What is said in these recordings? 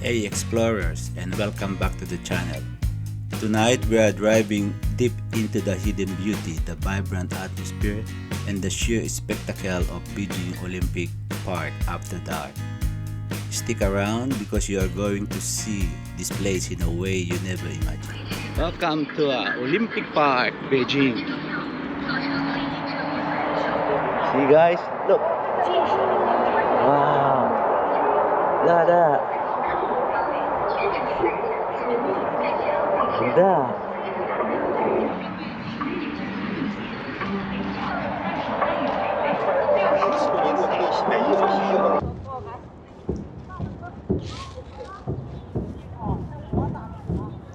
Hey explorers, and welcome back to the channel. Tonight we are driving deep into the hidden beauty, the vibrant atmosphere, and the sheer spectacle of Beijing Olympic Park after dark. Stick around because you are going to see this place in a way you never imagined. Welcome to Olympic Park, Beijing. See guys, look. Wow. Ganda. Ganda.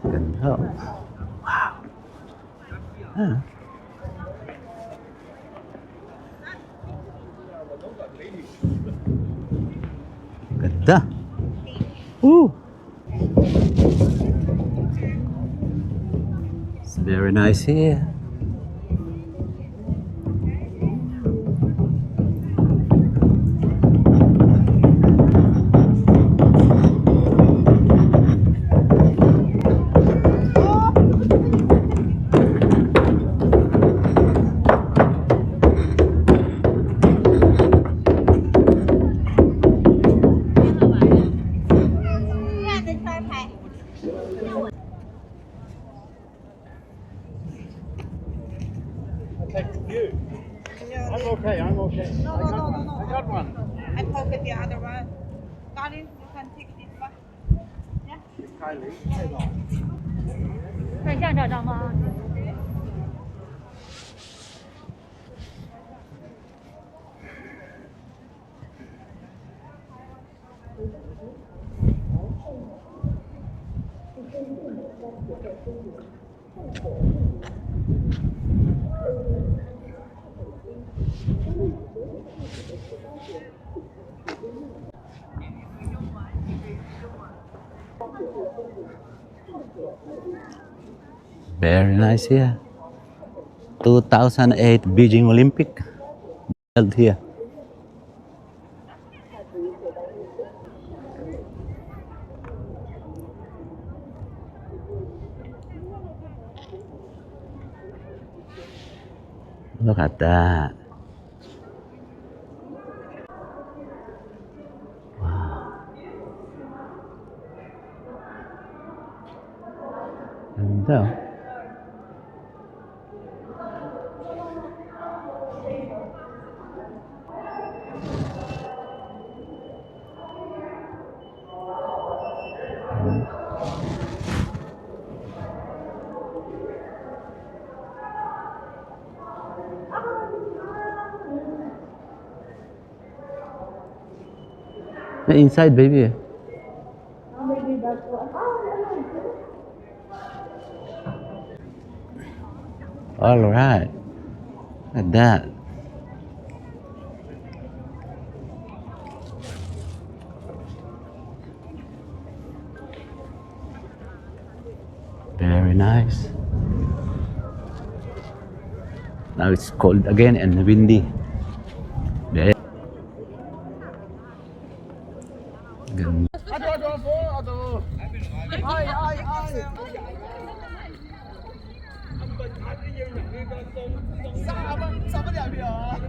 Ganda. Wow. Huh. Ganda. Woo. It's very nice here. Take the view. I'm okay, I'm okay. No. I got one. I pocket the other one. Darling, you can take this one. Yeah. Kylie, head on. 在这找着吗？ Very nice here. 2008 Beijing Olympic held here. Look at that. Wow. Ganda. Inside, baby. All right. Look at that. Very nice. Now it's cold again and windy. Very ganda. Aduh. Ai. Sama dia biar.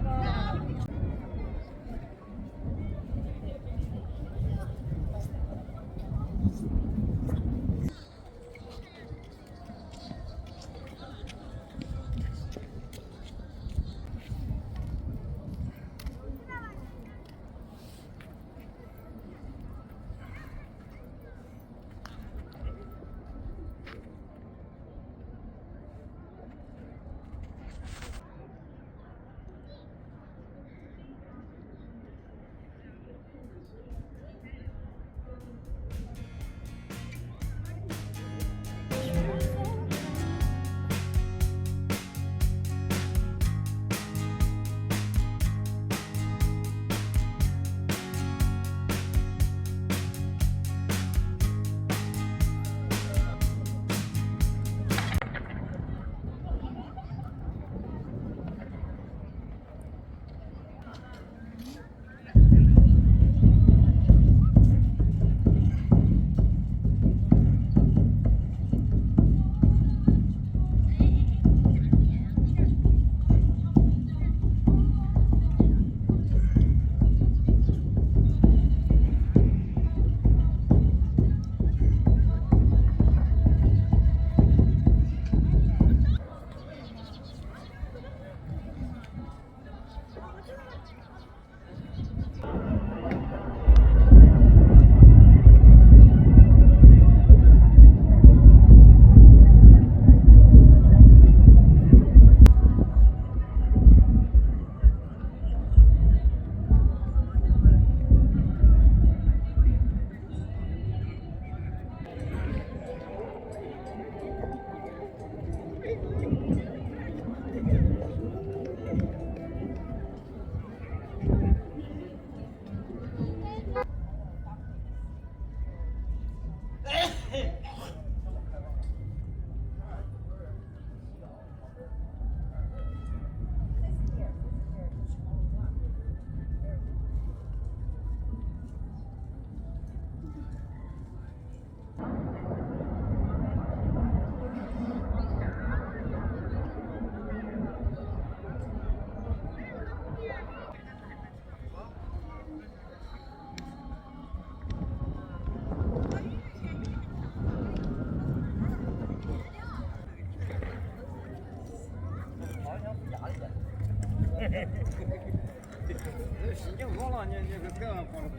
嘛，你个这样光了。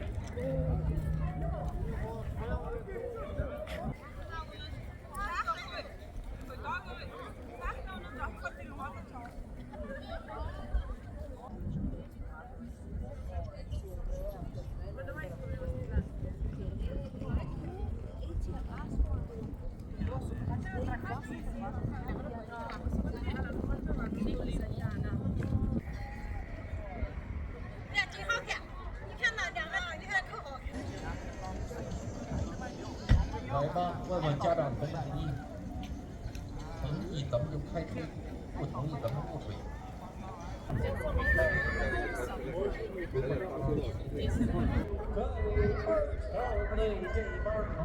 真好看，你看那两个，你看可好看。来吧，问问家长同不同意？同意咱们就开推，不同意咱们不推。这一半儿朝内，这一半儿朝。